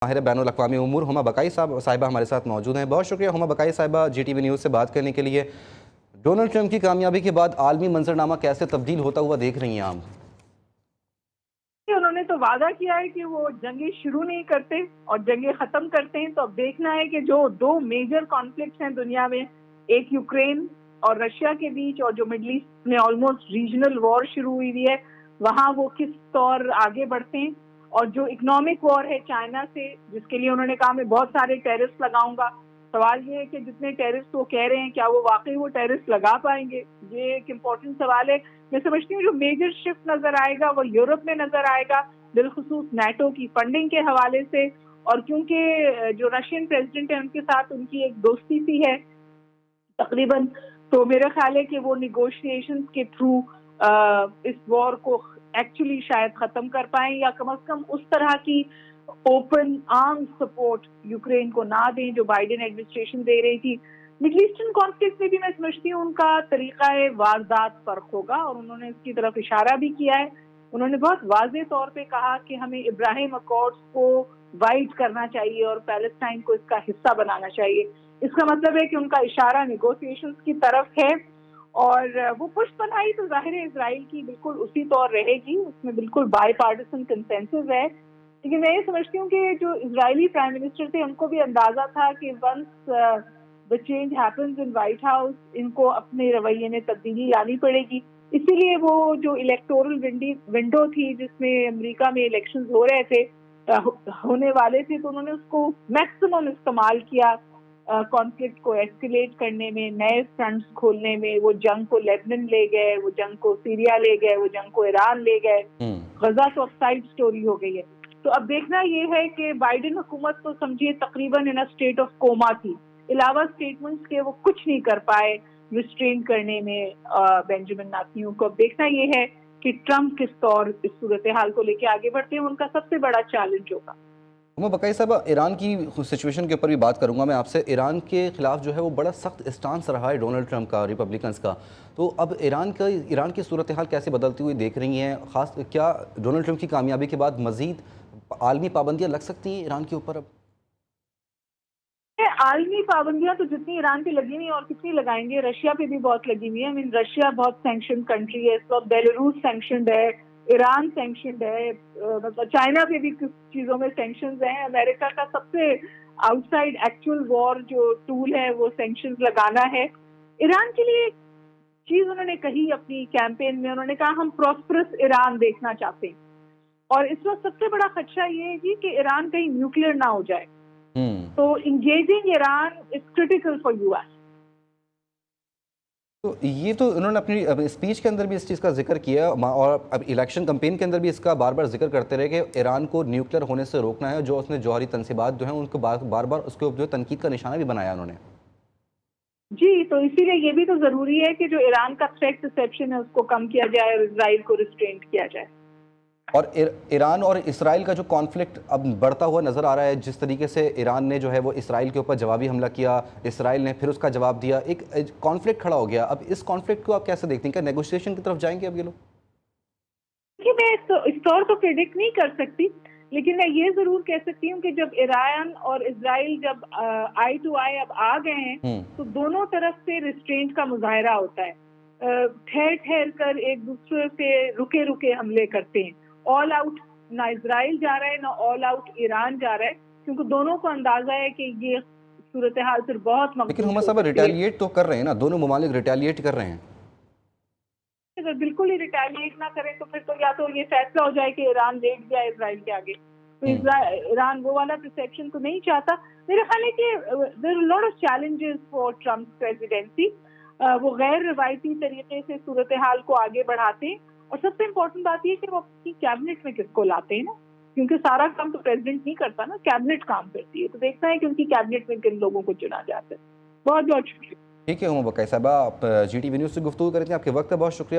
माहिर बैनुल अक़वामी उमूर हुमा बकाई साहिबा हमारे साथ मौजूद हैं। बहुत शुक्रिया हुमा बकाई साहिबा GTV न्यूज़ से बात करने के लिए। डोनाल्ड ट्रंप की कामयाबी के बाद आलमी मंजरनामा कैसे तब्दील होता हुआ देख रही हैं आप? उन्होंने तो वादा किया है कि वो जंगें शुरू नहीं करते और जंगें खत्म करते हैं। तो अब देखना है कि जो दो मेजर कॉन्फ्लिक्ट्स हैं दुनिया में, एक यूक्रेन और रशिया के बीच, और जो मिडल ईस्ट में ऑलमोस्ट रीजनल वॉर शुरू हुई है, वहाँ वो किस तौर आगे बढ़ते हैं। और जो इकोनॉमिक वॉर है चाइना से, जिसके लिए उन्होंने कहा मैं बहुत सारे टेरिफ्स लगाऊंगा। सवाल ये है कि जितने टेरिफ्स वो कह रहे हैं, क्या वो वाकई वो टेरिफ्स लगा पाएंगे? ये एक इम्पोर्टेंट सवाल है। मैं समझती हूँ जो मेजर शिफ्ट नजर आएगा वो यूरोप में नजर आएगा, बिलखुसूस नाटो की फंडिंग के हवाले से। और क्योंकि जो रशियन प्रेसिडेंट है उनके साथ उनकी एक दोस्ती सी है तकरीबन, तो मेरा ख्याल है कि वो निगोशिएशंस के थ्रू इस वॉर को एक्चुअली शायद खत्म कर पाएं, या कम से कम उस तरह की ओपन आर्म सपोर्ट यूक्रेन को ना दें जो बाइडेन एडमिनिस्ट्रेशन दे रही थी। मिडल ईस्टर्न कॉन्फ्लिक्ट में भी मैं समझती हूँ उनका तरीका वारदात फर्क होगा, और उन्होंने इसकी तरफ इशारा भी किया है। उन्होंने बहुत वाज़ेह तौर पे कहा कि हमें इब्राहिम अकॉर्ड्स को वाइड करना चाहिए और पैलेस्टाइन को इसका हिस्सा बनाना चाहिए। इसका मतलब है कि उनका इशारा नेगोशिएशंस की तरफ है, और वो पुष्ट बनाई तो जाहिर है इजराइल की बिल्कुल उसी तौर रहेगी, उसमें बिल्कुल बाई पार्टिसन कंसेंसस है। लेकिन मैं ये समझती हूँ कि जो इजरायली प्राइम मिनिस्टर थे उनको भी अंदाजा था कि once the change happens in White House, इनको अपने रवैये में तब्दीली लानी पड़ेगी। इसीलिए वो जो इलेक्टोरल विंडो थी जिसमें अमेरिका में इलेक्शंस हो रहे थे, होने वाले थे, तो उन्होंने उसको मैक्सिमम इस्तेमाल किया कॉन्फ्लिक्ट को एस्केलेट करने में, नए फ्रंट्स खोलने में। वो जंग को लेबनान ले गए, वो जंग को सीरिया ले गए, वो जंग को ईरान ले गए। गजा तो अब साइड स्टोरी हो गई है। तो अब देखना ये है कि बाइडेन हुकूमत तो समझिए तकरीबन इन अ स्टेट ऑफ कोमा थी। अलावा स्टेटमेंट्स के वो कुछ नहीं कर पाए रिस्ट्रेन करने में बेंजामिन नेतन्याहू को। अब देखना ये है कि ट्रंप किस तौर इस सूरत हाल को लेके आगे बढ़ते हैं, उनका सबसे बड़ा चैलेंज होगा। हुमा बकाई साहब, ईरान की सिचुएशन के ऊपर भी बात करूंगा मैं आपसे। ईरान के खिलाफ जो है वो बड़ा सख्त स्टांस रहा है डोनाल्ड ट्रंप का, रिपब्लिकन्स का। तो अब ईरान की सूरत हाल कैसे बदलती हुई देख रही हैं? खास क्या डोनाल्ड ट्रंप की कामयाबी के बाद मजीद आलमी पाबंदियाँ लग सकती हैं ईरान के ऊपर? अब आलमी पाबंदियां तो जितनी ईरान पे लगी हुई और कितनी लगाएंगे, रशिया पे भी बहुत लगी हुई है। आई मीन रशिया बहुत सैंक्शन कंट्री है इस वक्त, बेलारूस सैंक्शनड है, ईरान सैंक्शनड है, मतलब चाइना पे भी कुछ चीजों में सैंक्शंस हैं। अमेरिका का सबसे आउटसाइड एक्चुअल वॉर जो टूल है वो सैंक्शंस लगाना है। ईरान के लिए चीज उन्होंने कही अपनी कैंपेन में, उन्होंने कहा हम प्रॉस्परस ईरान देखना चाहते हैं। और इस वक्त सबसे बड़ा खदशा ये है जी कि ईरान कहीं न्यूक्लियर ना हो जाए। तो engaging Iran is critical for US. तो ये तो उन्होंने अपनी स्पीच के अंदर भी इस चीज़ का जिक्र किया, और अब इलेक्शन कैंपेन के अंदर भी इसका बार बार जिक्र करते रहे कि ईरान को न्यूक्लियर होने से रोकना है। जो उसने जौहरी तनसीबात जो हैं उनको बार बार उसके ऊपर जो तनकीद का निशाना भी बनाया उन्होंने। जी, तो इसीलिए ये भी तो जरूरी है कि जो ईरान का थ्रेट परसेप्शन है उसको कम किया जाए और इजराइल को रिस्ट्रेंट किया जाए। और ईरान और इसराइल का जो कॉन्फ्लिक्ट अब बढ़ता हुआ नज़र आ रहा है, जिस तरीके से ईरान ने जो है वो इसराइल के ऊपर जवाबी हमला किया, इसराइल ने फिर उसका जवाब दिया, एक कॉन्फ्लिक्ट खड़ा हो गया। अब इस कॉन्फ्लिक्ट को आप कैसे देखते हैं? क्या नेगोशिएशन की तरफ जाएंगे अब ये लोग? देखिए, मैं इस तौर तो प्रेडिक्ट नहीं कर सकती, लेकिन मैं ये जरूर कह सकती हूँ कि जब ईरान और इजराइल जब आई टू आई अब आ गए हैं, तो दोनों तरफ से रिस्ट्रेंट का मुजाहरा होता है। ठहर ठहर कर एक दूसरे से रुके रुके हमले करते हैं। ऑल आउट ना इजराइल जा रहा है ना ऑल आउट ईरान जा रहा है, क्योंकि दोनों को अंदाजा है कि ये सूरत हाल फिर बहुत लेकिन हुमा साहब रिटेलिएट तो कर रहे हैं ना, दोनों ममालिक रिटेलिएट कर रहे हैं। अगर बिल्कुल ही रिटेलिएट ना करें तो फिर तो या तो ये फैसला हो जाए कि ईरान लेट गया इजराइल के आगे, तो ईरान वो वाला परसेप्शन तो नहीं चाहता। मेरा ख्याल है कि there are lot of challenges for Trump presidency. वो गैर रिवायती तरीके से सूरत हाल को आगे बढ़ाते हैं, और सबसे इम्पोर्टेंट बात ये कि वो अपनी कैबिनेट में किसको लाते हैं ना, क्योंकि सारा काम तो प्रेसिडेंट नहीं करता ना, कैबिनेट काम करती है। तो देखना है कि उनकी कैबिनेट में किन लोगों को चुना जाता है। बहुत बहुत शुक्रिया। ठीक है हुमा बकाई साहबा, आप GTV न्यूज़ से गुफ्तगू कर रहे थे, आपके वक्त है, बहुत शुक्रिया।